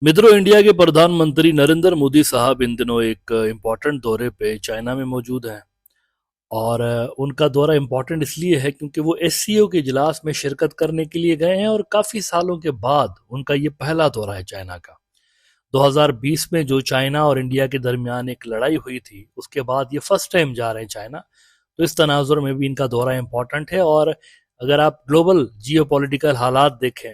मित्रों, इंडिया के प्रधानमंत्री नरेंद्र मोदी साहब इन दिनों एक इम्पोर्टेंट दौरे पे चाइना में मौजूद हैं। और उनका दौरा इम्पोर्टेंट इसलिए है क्योंकि वो एससीओ के इजलास में शिरकत करने के लिए गए हैं और काफ़ी सालों के बाद उनका ये पहला दौरा है चाइना का। 2020 में जो चाइना और इंडिया के दरमियान एक लड़ाई हुई थी, उसके बाद ये फर्स्ट टाइम जा रहे हैं चाइना। तो इस तनाजुर में भी इनका दौरा इम्पोर्टेंट है। और अगर आप ग्लोबल जियो पॉलिटिकल हालात देखें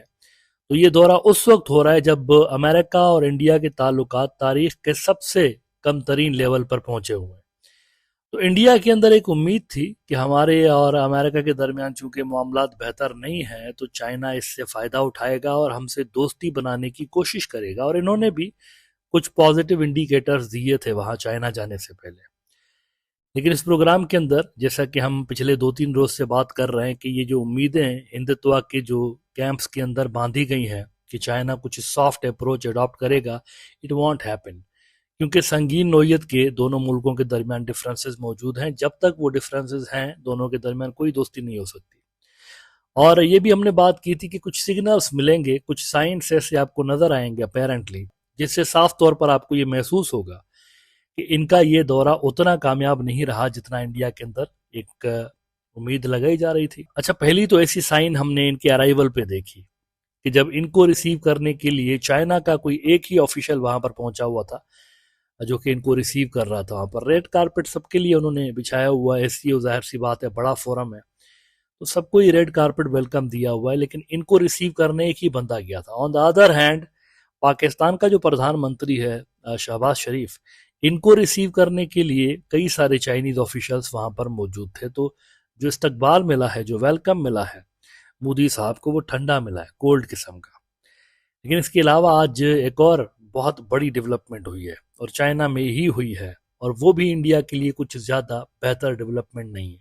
तो ये दौरा उस वक्त हो रहा है जब अमेरिका और इंडिया के ताल्लुकात तारीख के सबसे कम तरीन लेवल पर पहुंचे हुए हैं। तो इंडिया के अंदर एक उम्मीद थी कि हमारे और अमेरिका के दरमियान चूंकि मामलात बेहतर नहीं हैं तो चाइना इससे फ़ायदा उठाएगा और हमसे दोस्ती बनाने की कोशिश करेगा। और इन्होंने भी कुछ पॉजिटिव इंडिकेटर्स दिए थे वहाँ चाइना जाने से पहले। लेकिन इस प्रोग्राम के अंदर जैसा कि हम पिछले 2-3 रोज से बात कर रहे हैं कि ये जो उम्मीदें हिंदुत्व के जो कैंप्स के अंदर बांधी गई हैं कि चाइना कुछ सॉफ्ट अप्रोच अडॉप्ट करेगा, इट वॉन्ट हैपन। क्योंकि संगीन नोयत के दोनों मुल्कों के दरमियान डिफरेंसेस मौजूद हैं। जब तक वो डिफरेंसेस हैं दोनों के दरमियान कोई दोस्ती नहीं हो सकती। और ये भी हमने बात की थी कि कुछ सिग्नल्स मिलेंगे, कुछ साइंस ऐसे आपको नजर आएंगे अपेरेंटली, जिससे साफ तौर पर आपको ये महसूस होगा कि इनका ये दौरा उतना कामयाब नहीं रहा जितना इंडिया के अंदर एक उम्मीद लगाई जा रही थी। अच्छा, पहली तो ऐसी साइन हमने इनके अराइवल पे देखी कि जब इनको रिसीव करने के लिए चाइना का कोई एक ही ऑफिशियल वहां पर पहुंचा हुआ था जो कि इनको रिसीव कर रहा था। वहां पर रेड कारपेट सबके लिए उन्होंने बिछाया हुआ है। एससीओ जाहिर सी बात है, बड़ा फोरम है, तो सबको ही रेड कारपेट वेलकम दिया हुआ है। लेकिन इनको रिसीव करने एक ही बंदा गया था। On the other hand Pakistan का जो प्रधानमंत्री है शहबाज शरीफ, इनको रिसीव करने के लिए कई सारे चाइनीज ऑफिशियल्स वहां पर मौजूद थे। तो जो इस्तकबाल मिला है, जो वेलकम मिला है मोदी साहब को, वो ठंडा मिला है, कोल्ड किस्म का। लेकिन इसके अलावा आज एक और बहुत बड़ी डेवलपमेंट हुई है और चाइना में ही हुई है, और वो भी इंडिया के लिए कुछ ज्यादा बेहतर डेवलपमेंट नहीं है।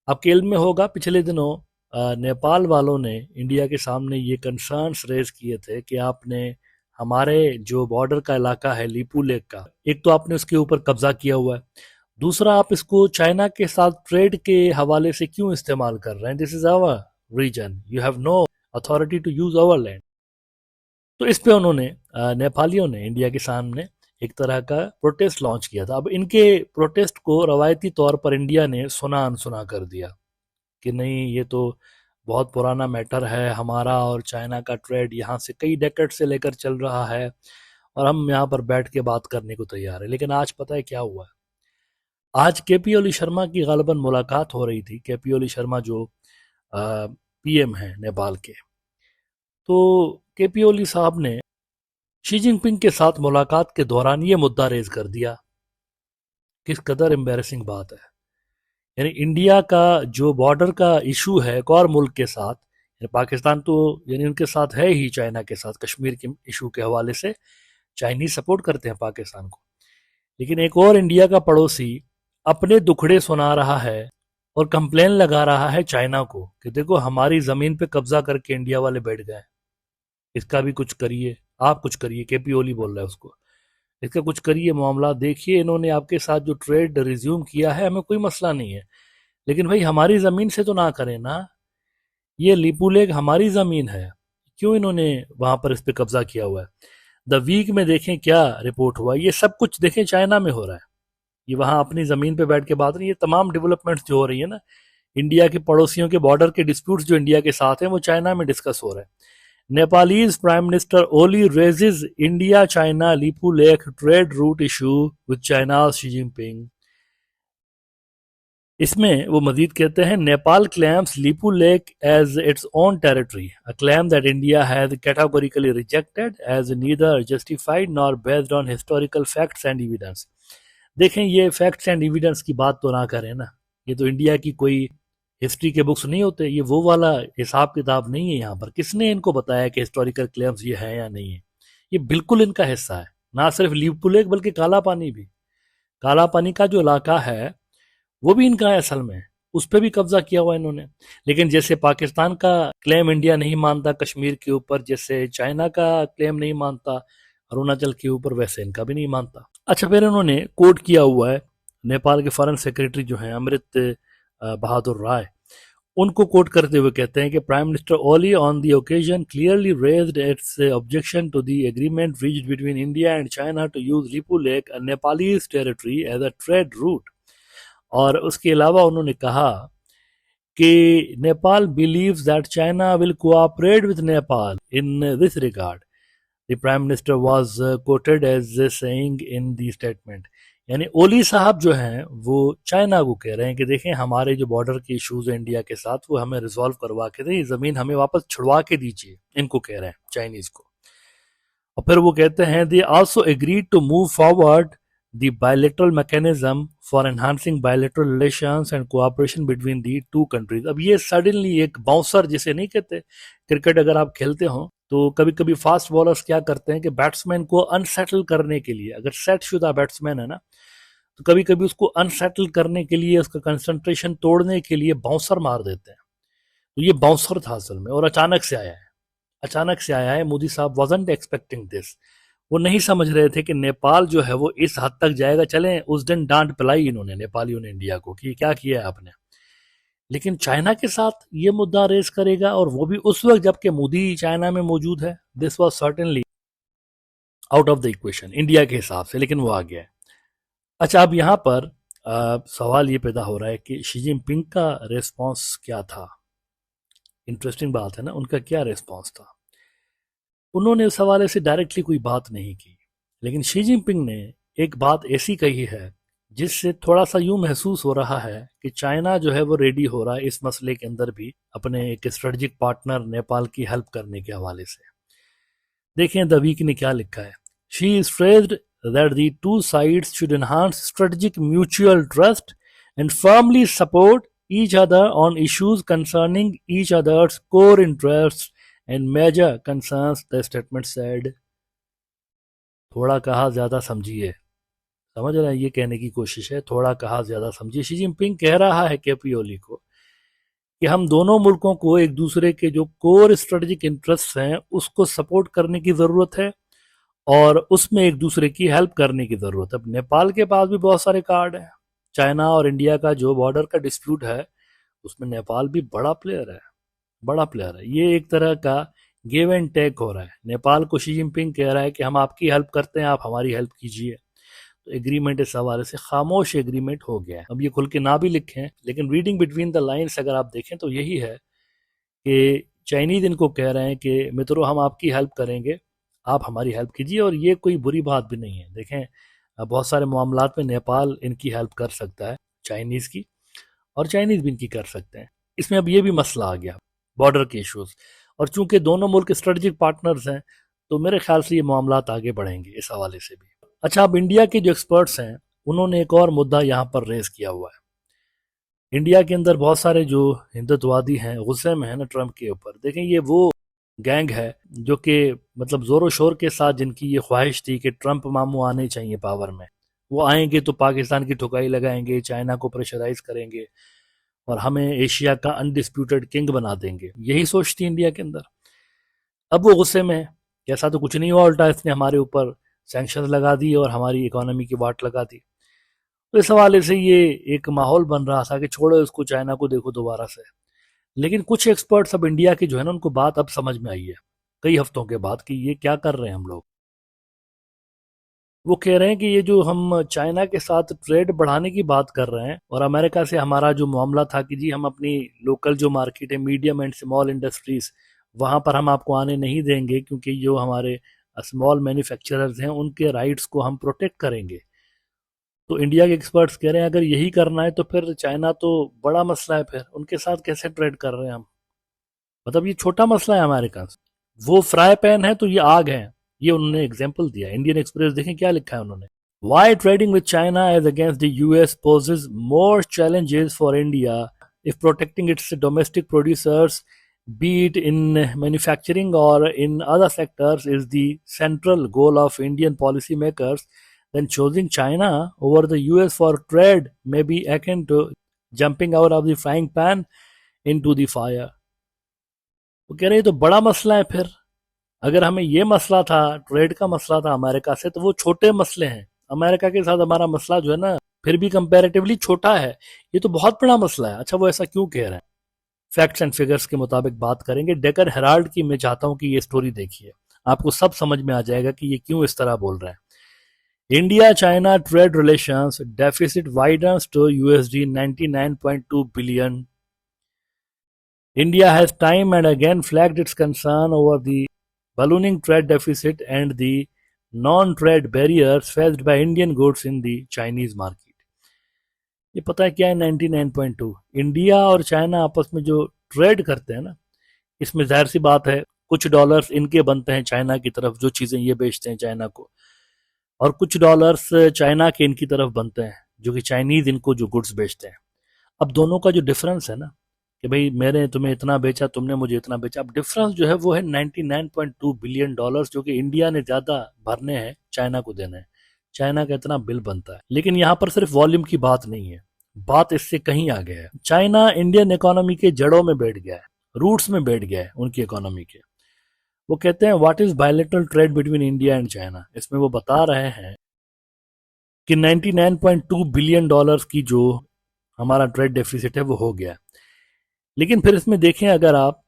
आपके इल्म में होगा पिछले दिनों नेपाल वालों ने इंडिया के सामने ये कंसर्न्स रेज किए थे कि आपने हमारे जो बॉर्डर का इलाका है लीपू लेक का, एक तो आपने उसके ऊपर कब्जा किया हुआ है, दूसरा आप इसको चाइना के साथ ट्रेड के हवाले से क्यों इस्तेमाल कर रहे हैं। This is our region, you have no authority to use our land. तो इस पे उन्होंने नेपालियों ने इंडिया के सामने एक तरह का प्रोटेस्ट लॉन्च किया था। अब इनके प्रोटेस्ट को रवायती तौर पर इंडिया ने सुना अनसुना कर दिया कि नहीं, ये तो बहुत पुराना मैटर है, हमारा और चाइना का ट्रेड यहाँ से कई डेकेड से लेकर चल रहा है और हम यहाँ पर बैठ के बात करने को तैयार है। लेकिन आज पता है क्या हुआ है? आज केपी ओली शर्मा की गालिबन मुलाकात हो रही थी। केपी ओली शर्मा जो पीएम हैं नेपाल के, तो केपी ओली साहब ने शी जिनपिंग के साथ मुलाकात के दौरान ये मुद्दा रेज कर दिया। किस कदर एम्बेरसिंग बात है। यानी इंडिया का जो बॉर्डर का इशू है एक और मुल्क के साथ, यानी पाकिस्तान तो यानी उनके साथ है ही, चाइना के साथ कश्मीर के इशू के हवाले से चाइनीज सपोर्ट करते हैं पाकिस्तान को। लेकिन एक और इंडिया का पड़ोसी अपने दुखड़े सुना रहा है और कंप्लेन लगा रहा है चाइना को कि देखो हमारी जमीन पे कब्जा करके इंडिया वाले बैठ गए, इसका भी कुछ करिए, आप कुछ करिए। केपी ओली बोल रहा है उसको, इसका कुछ करिए, मामला देखिए, इन्होंने आपके साथ जो ट्रेड रिज्यूम किया है हमें कोई मसला नहीं है, लेकिन भाई हमारी जमीन से तो ना करें ना, ये लीपू लेक हमारी जमीन है, क्यों इन्होंने वहां पर इस पे कब्जा किया हुआ है। द वीक में देखें क्या रिपोर्ट हुआ, ये सब कुछ देखें चाइना में हो रहा है। ये वहां अपनी जमीन पे बैठ के बात नहीं, ये तमाम डेवलपमेंट्स जो हो रही है ना, इंडिया के पड़ोसियों के बॉर्डर के डिस्प्यूट्स जो इंडिया के साथ हैं वो चाइना में डिस्कस हो रहे हैं। Nepalese Prime Minister Oli raises India-China Lipu Lake trade route issue with China's Xi Jinping. इसमें वो मजीद कहते हैं, Nepal claims Lipu Lake as its own territory, a claim that India has categorically rejected as neither justified nor based on historical facts and evidence. देखें, ये facts and evidence की बात तो ना करें ना, ये तो इंडिया की कोई हिस्ट्री के बुक्स नहीं होते, ये वो वाला हिसाब किताब नहीं है। यहाँ पर किसने इनको बताया कि हिस्टोरिकल क्लेम्स ये है या नहीं है? ये बिल्कुल इनका हिस्सा है। ना सिर्फ लीपू लेक बल्कि काला पानी भी, काला पानी का जो इलाका है वो भी इनका है असल में, उस पर भी कब्जा किया हुआ इन्होंने। लेकिन जैसे पाकिस्तान का क्लेम इंडिया नहीं मानता कश्मीर के ऊपर, जैसे चाइना का क्लेम नहीं मानता अरुणाचल के ऊपर, वैसे इनका भी नहीं मानता। अच्छा, फिर इन्होंने कोट किया हुआ है नेपाल के फॉरेन सेक्रेटरी जो हैं अमृत बहादुर राय, उनको कोट करते हुए कहते हैं कि prime minister Oli on the occasion clearly raised its objection to the agreement reached between India and China to use Lipulekh a Nepalese territory as a trade route. और उसके अलावा उन्होंने कहा कि Nepal believes that China will cooperate with Nepal in this regard. The Prime Minister was quoted as saying in the statement. यानी ओली साहब जो हैं वो चाइना को कह रहे हैं कि देखें हमारे जो बॉर्डर के इश्यूज है इंडिया के साथ वो हमें रिजॉल्व करवा के दें, जमीन हमें वापस छुड़वा के दीजिए, इनको कह रहे हैं चाइनीज को। और फिर वो कहते हैं they also agreed to move forward the bilateral mechanism for enhancing bilateral relations and cooperation between the two countries। अब ये सडनली एक बाउंसर जिसे नहीं कहते, क्रिकेट अगर आप खेलते हो तो कभी कभी फास्ट बॉलर्स क्या करते हैं कि बैट्समैन को अनसेटल करने के लिए, अगर सेट शुदा बैट्समैन है ना, तो कभी कभी उसको अनसेटल करने के लिए, उसका कंसंट्रेशन तोड़ने के लिए बाउंसर मार देते हैं। तो ये बाउंसर था असल में, और अचानक से आया है, अचानक से आया है। मोदी साहब वाजंट एक्सपेक्टिंग दिस। वो नहीं समझ रहे थे कि नेपाल जो है वो इस हद तक जाएगा। चलें उस दिन डांट पिलाई इन्होंने नेपालियों ने इंडिया को कि क्या किया है आपने, लेकिन चाइना के साथ ये मुद्दा रेस करेगा, और वो भी उस वक्त जबकि मोदी चाइना में मौजूद है। This was certainly out of the equation India के हिसाब से, लेकिन वो आ गया है। अच्छा, अब यहाँ पर सवाल ये पैदा हो रहा है कि शी जिनपिंग का रेस्पॉन्स क्या था। इंटरेस्टिंग बात है ना, उनका क्या रेस्पॉन्स था। उन्होंने उस हवाले से डायरेक्टली कोई बात नहीं की, लेकिन शी जिनपिंग ने एक बात ऐसी कही है जिससे थोड़ा सा यूं महसूस हो रहा है कि चाइना जो है वो रेडी हो रहा है इस मसले के अंदर भी अपने एक स्ट्रेटजिक पार्टनर नेपाल की हेल्प करने के हवाले से। देखें द वीक ने क्या लिखा है। She stressed that the two sides should enhance strategic mutual trust and firmly support each other on issues concerning each other's core interest and major concerns, the statement said. थोड़ा कहा ज्यादा समझिए, समझ रहे हैं, ये कहने की कोशिश है, थोड़ा कहा ज्यादा समझिए। शी जिनपिंग कह रहा है केपी ओली को कि हम दोनों मुल्कों को एक दूसरे के जो कोर स्ट्रेटेजिक इंटरेस्ट हैं उसको सपोर्ट करने की जरूरत है, और उसमें एक दूसरे की हेल्प करने की जरूरत है। अब नेपाल के पास भी बहुत सारे कार्ड हैं। चाइना और इंडिया का जो बॉर्डर का डिस्प्यूट है उसमें नेपाल भी बड़ा प्लेयर है, बड़ा प्लेयर है। ये एक तरह का गिव एंड टेक हो रहा है। नेपाल को शी जिनपिंग कह रहा है कि हम आपकी हेल्प करते हैं, आप हमारी हेल्प कीजिए। तो एग्रीमेंट इस हवाले से खामोश एग्रीमेंट हो गया है। अब ये खुल के ना भी लिखें, लेकिन रीडिंग बिटवीन द लाइन्स अगर आप देखें तो यही है कि चाइनीज इनको कह रहे हैं कि मित्रों हम आपकी हेल्प करेंगे, आप हमारी हेल्प कीजिए। और ये कोई बुरी बात भी नहीं है। देखें बहुत सारे मामलात में नेपाल इनकी हेल्प कर सकता है चाइनीज़ की, और चाइनीज़ भी इनकी कर सकते हैं। इसमें अब ये भी मसला आ गया बॉर्डर के इशूज़, और चूंकि दोनों मुल्क स्ट्रेटजिक पार्टनर्स हैं तो मेरे ख्याल से ये मामलात आगे बढ़ेंगे इस हवाले से भी। अच्छा, अब इंडिया के जो एक्सपर्ट्स हैं उन्होंने एक और मुद्दा यहाँ पर रेज किया हुआ है। इंडिया के अंदर बहुत सारे जो हिंदुत्ववादी हैं गुस्से में है ना ट्रंप के ऊपर। देखें ये वो गैंग है जो कि मतलब जोरों शोर के साथ जिनकी ये ख्वाहिश थी कि ट्रंप मामू आने चाहिए पावर में, वो आएंगे तो पाकिस्तान की ठुकाई लगाएंगे, चाइना को प्रेशराइज करेंगे और हमें एशिया का अनडिस्प्यूटेड किंग बना देंगे। यही सोच थी इंडिया के अंदर। अब वो गुस्से में है कि ऐसा तो कुछ नहीं हुआ, उल्टा इसने हमारे ऊपर सैंक्शन लगा दी और हमारी इकोनॉमी की वाट लगा दी। तो इस हवाले से ये एक माहौल बन रहा था कि छोड़ो इसको, चाइना को देखो दोबारा से। लेकिन कुछ एक्सपर्ट्स अब इंडिया के जो है ना उनको बात अब समझ में आई है कई हफ्तों के बाद कि ये क्या कर रहे हैं हम लोग। वो कह रहे हैं कि ये जो हम चाइना के साथ ट्रेड बढ़ाने की बात कर रहे हैं, और अमेरिका से हमारा जो मामला था कि जी हम अपनी लोकल जो मार्केट है मीडियम एंड स्मॉल इंडस्ट्रीज वहां पर हम आपको आने नहीं देंगे, क्योंकि जो हमारे स्मॉल मैन्युफैक्चरर्स हैं उनके राइट्स को हम प्रोटेक्ट करेंगे। तो इंडिया के एक्सपर्ट्स कह रहे हैं अगर यही करना है तो फिर चाइना तो बड़ा मसला है, फिर उनके साथ कैसे ट्रेड कर रहे हैं हम। मतलब ये छोटा मसला है अमेरिका से, वो फ्राई पैन है तो ये आग है। ये उन्होंने एग्जांपल दिया। इंडियन एक्सप्रेस देखें क्या लिखा है उन्होंने। Why trading with China as against the US poses more challenges for India if protecting its domestic producers be it in manufacturing or in other sectors is the central goal of Indian policymakers, then choosing China over the US for trade may be akin to jumping out of the frying pan into the fire। वो कह रहे हैं तो बड़ा मसला है। फिर अगर हमें ये मसला था, ट्रेड का मसला था अमेरिका से, तो वो छोटे मसले हैं। अमेरिका के साथ हमारा मसला जो है ना फिर भी कंपैरेटिवली छोटा है, ये तो बहुत बड़ा मसला है। अच्छा, वो ऐसा क्यों कह रहे हैं? फैक्ट्स एंड फिगर्स के मुताबिक बात करेंगे। डेक्कन हेराल्ड की मैं चाहता हूं कि ये स्टोरी देखिए, आपको सब समझ में आ जाएगा कि ये क्यों इस तरह बोल रहे हैं। India China trade relations deficit widens to USD 99.2 billion. India has time and again flagged its concern over the ballooning trade deficit and the non-trade barriers faced by Indian goods in the Chinese market. ये पता है क्या है 99.2? India और China आपस में जो trade करते हैं ना, इसमें जाहिर सी बात है कुछ डॉलर्स इनके बनते हैं चाइना की तरफ, जो चीजें ये बेचते हैं चाइना को, और कुछ डॉलर्स चाइना के इनकी तरफ बनते हैं, जो कि चाइनीज इनको जो गुड्स बेचते हैं। अब दोनों का जो डिफरेंस है ना, कि भाई मैंने तुम्हें इतना बेचा, तुमने मुझे इतना बेचा, अब डिफरेंस जो है वो है 99.2 बिलियन डॉलर्स, जो कि इंडिया ने ज्यादा भरने हैं, चाइना को देने हैं। चाइना का इतना बिल बनता है। लेकिन यहाँ पर सिर्फ वॉल्यूम की बात नहीं है, बात इससे कहीं आगे है। चाइना इंडियन इकोनॉमी के जड़ों में बैठ गया है, रूट्स में बैठ गया है उनकी इकोनॉमी के। वो कहते हैं what is bilateral trade between India and China. इसमें वो बता रहे हैं कि 99.2 बिलियन डॉलर्स की जो हमारा ट्रेड डेफिसिट है वो हो गया। लेकिन फिर इसमें देखें अगर आप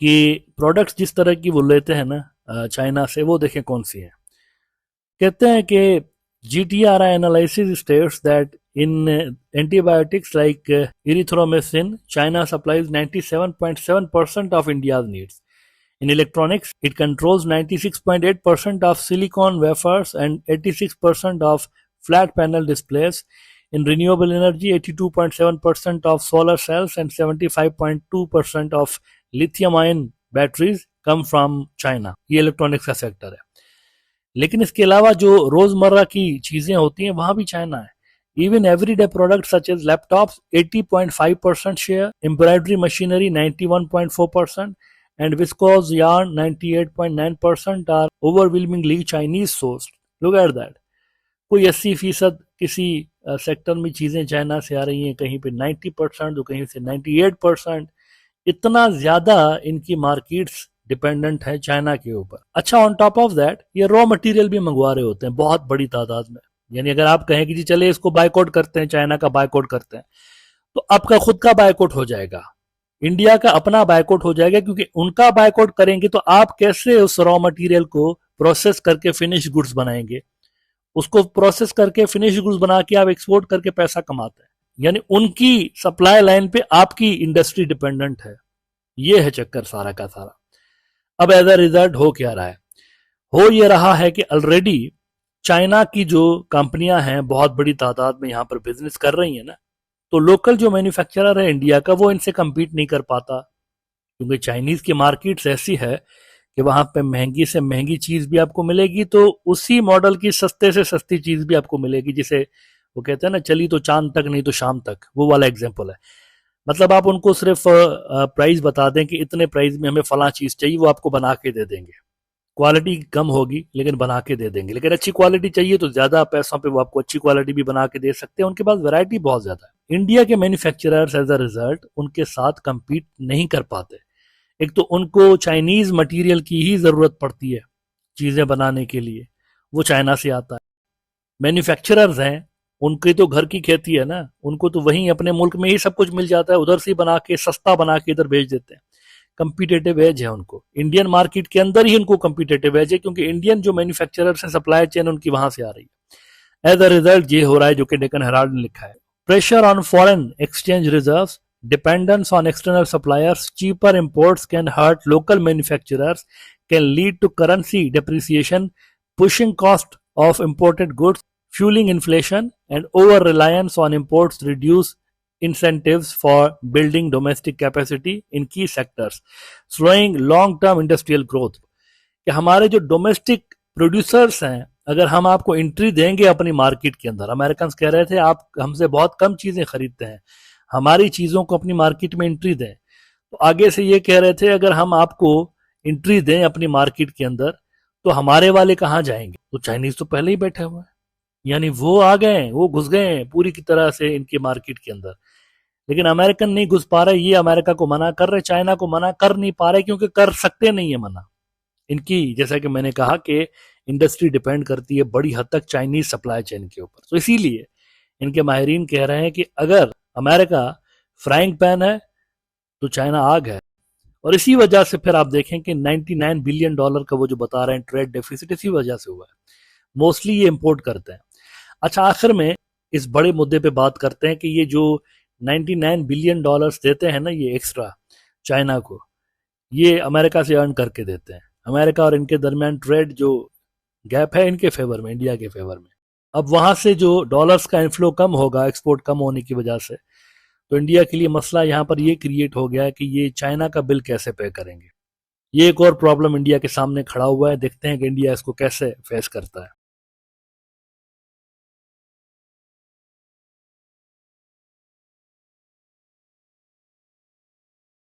कि प्रोडक्ट्स जिस तरह की वो लेते हैं ना चाइना से, वो देखें कौन सी है। कहते हैं कि GTRI analysis states that in antibiotics like erythromycin China supplies 97.7% of India's needs. In electronics, it controls 96.8% of silicon wafers and 86% of flat panel displays. In renewable energy, 82.7% of solar cells and 75.2% of lithium-ion batteries come from China. ये electronics का sector है। लेकिन इसके अलावा जो रोजमर्रा की चीजें होती हैं वहां भी चाइना है। Even everyday products such as laptops, 80.5% share, embroidery machinery 91.4%, and viscose yarn 98.9% are overwhelmingly Chinese sourced. Look at that. कोई 80% किसी सेक्टर में चीजें चाइना से आ रही हैं, कहीं पे 90%, तो कहीं से 98%। इतना ज्यादा इनकी मार्केट्स डिपेंडेंट है चाइना के ऊपर। अच्छा, ऑन टॉप ऑफ दैट ये रॉ मटेरियल भी मंगवा रहे होते हैं बहुत बड़ी तादाद में। यानी अगर आप कहें कि जी चले इसको बायकॉट करते हैं, चाइना का बायकॉट करते हैं, तो आपका खुद का बायकॉट हो जाएगा, इंडिया का अपना बायकॉट हो जाएगा। क्योंकि उनका बायकॉट करेंगे तो आप कैसे उस रॉ मटेरियल को प्रोसेस करके फिनिश गुड्स बनाएंगे, उसको प्रोसेस करके फिनिश गुड्स बना के आप एक्सपोर्ट करके पैसा कमाते हैं। यानी उनकी सप्लाई लाइन पे आपकी इंडस्ट्री डिपेंडेंट है। ये है चक्कर सारा का सारा। अब एज अ रिजल्ट हो क्या रहा है? हो ये रहा है कि ऑलरेडी चाइना की जो कंपनियां हैं बहुत बड़ी तादाद में यहां पर बिजनेस कर रही हैं ना, तो लोकल जो मैन्युफैक्चरर है इंडिया का, वो इनसे कम्पीट नहीं कर पाता। क्योंकि चाइनीज की मार्केट्स ऐसी है कि वहां पे महंगी से महंगी चीज भी आपको मिलेगी, तो उसी मॉडल की सस्ते से सस्ती चीज भी आपको मिलेगी। जिसे वो कहते हैं ना, चली तो चांद तक नहीं तो शाम तक, वो वाला एग्जाम्पल है। मतलब आप उनको सिर्फ प्राइस बता दें कि इतने प्राइस में हमें फला चीज चाहिए, वो आपको बना के दे देंगे। क्वालिटी कम होगी लेकिन बना के दे देंगे। लेकिन अच्छी क्वालिटी चाहिए तो ज्यादा पैसों पे वो आपको अच्छी क्वालिटी भी बना के दे सकते हैं। उनके पास वैरायटी बहुत ज्यादा है। इंडिया के मैन्युफैक्चरर्स एज अ रिजल्ट उनके साथ compete नहीं कर पाते। एक तो उनको चाइनीज मटेरियल की ही जरूरत पड़ती है चीजें बनाने के लिए, वो चाइना से आता है। मैन्युफैक्चरर्स हैं, उनकी तो घर की खेती है ना, उनको तो वहीं अपने मुल्क में ही सब कुछ मिल जाता है, उधर से बना के सस्ता बना के इधर भेज देते हैं। कंपिटेटिव एज है उनको, इंडियन मार्केट के अंदर ही उनको कंपिटेटिव एज है, क्योंकि इंडियन जो मैन्युफैक्चरर्स हैं सप्लाई चेन उनकी वहां से आ रही है। एज अ रिजल्ट ये हो रहा है जो कि डेक्कन हेराल्ड ने लिखा है। Pressure on foreign exchange reserves, dependence on external suppliers, cheaper imports can hurt local manufacturers, can lead to currency depreciation, pushing cost of imported goods, fueling inflation, and over-reliance on imports reduce incentives for building domestic capacity in key sectors, slowing long-term industrial growth. कि हमारे जो domestic producers हैं, अगर हम आपको entry देंगे अपनी market के अंदर, अमेरिकन कह रहे थे आप हमसे बहुत कम चीजें खरीदते हैं, हमारी चीजों को अपनी मार्केट में एंट्री दें, तो आगे से ये कह रहे थे अगर हम आपको एंट्री दें अपनी मार्केट के अंदर तो हमारे वाले कहाँ जाएंगे? तो चाइनीज तो पहले ही बैठे हुए हैं, यानी वो आ गए, वो घुस गए हैं पूरी की तरह से इनके मार्केट के अंदर। लेकिन अमेरिकन नहीं घुस पा रहे, ये अमेरिका को मना कर रहे, चाइना को मना कर नहीं पा रहे, क्योंकि कर सकते नहीं है मना। इनकी जैसा कि मैंने कहा कि इंडस्ट्री डिपेंड करती है बड़ी हद तक चाइनीज सप्लाई चेन के ऊपर। तो इसीलिए इनके माहिरीन कह रहे हैं कि अगर अमेरिका फ्राइंग पैन है तो चाइना आ गया। और इसी वजह से फिर आप देखें कि 99 बिलियन डॉलर का वो जो बता रहे हैं ट्रेड डेफिसिट, इसी वजह से हुआ है। मोस्टली ये इंपोर्ट करते हैं। अच्छा, आखिर में इस बड़े मुद्दे पे बात करते हैं कि ये जो 99 बिलियन डॉलर्स देते हैं ना ये एक्स्ट्रा चाइना को, ये अमेरिका से अर्न करके देते हैं। अमेरिका और इनके दरमियान ट्रेड जो गैप है इनके फेवर में, इंडिया के फेवर में। अब वहां से जो डॉलर्स का इनफ्लो कम होगा एक्सपोर्ट कम होने की वजह से, तो इंडिया के लिए मसला यहाँ पर ये क्रिएट हो गया है कि ये चाइना का बिल कैसे पे करेंगे। ये एक और प्रॉब्लम इंडिया के सामने खड़ा हुआ है। देखते हैं कि इंडिया इसको कैसे फेस करता है।